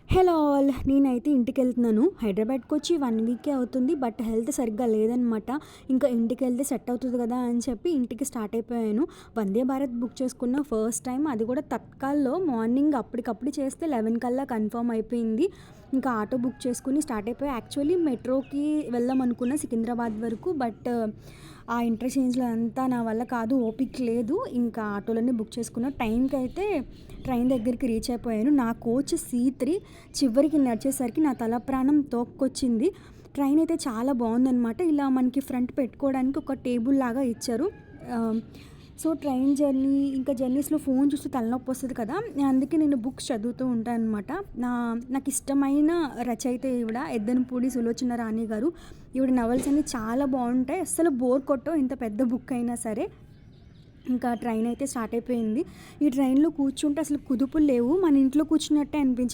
Hello all! నేనైతే ఇంటికెళ్తున్నాను. హైదరాబాద్‌కొచ్చి 1 వీకే అవుతుంది. But health సరిగ్గా లేదనమాట. ఇంకా ఇంటికెళ్తే సెట్ అవుతది కదా అని చెప్పి ఇంటికి స్టార్ట్ అయిపోయాను. వందే భారత్ బుక్ చేసుకున్న ఫస్ట్ టైమ్, అది కూడా తత్కాల్‌లో మార్నింగ్ అప్పటికప్పుడు చేస్తే 11 కల్లా కన్ఫర్మ్ అయిపోయింది. ఇంకా ఆటో బుక్ చేసుకొని స్టార్ట్ అయిపోయా. యాక్చువల్లీ మెట్రోకి వెళ్దాం అనుకున్న సికింద్రాబాద్ వరకు. బట్ ఆ ఇంటర్‌చేంజ్‌లో అంతా నా వల్ల కాదు. ఓపిక లేదు. ఇంకా ఆటోలోనే బుక్ చేసుకున్నా. టైంకైతే ట్రైన్ దగ్గరికి రీచ్ అయిపోయాను. నా కోచ్ C3. చివరికి నడిచేసరికి నా తల ప్రాణం తోక్కొచ్చింది. ట్రైన్ అయితే చాలా బాగుందనమాట. ఇలా మనకి ఫ్రంట్ పెట్టుకోవడానికి ఒక టేబుల్ లాగా ఇచ్చారు. సో, ట్రైన్ జర్నీ ఇంకా జర్నీస్‌లో ఫోన్ చూస్తే తలనొప్పి వస్తది కదా! అందుకే నేను బుక్స్ చదువుతూ ఉంటాననమాట. నాకిష్టమైన రచయిత ఈవిడ 'ఎద్దనపూడి సులోచన రాణి' గారు. ఈవిడ నవల్స్ అన్నీ చాలా బావుంటాయి. అస్సలు బోర్ కొట్టవు, ఇంత పెద్ద బుక్ అయినా సరే. ఇంకా ట్రైన్ అయితే స్టార్ట్ అయిపోయింది. ఈ ట్రైన్‌లో కూర్చుంటే అసలు కుదుపులు లేవు. మన ఇంట్లో కూర్చున్నట్టే అనిపించింది.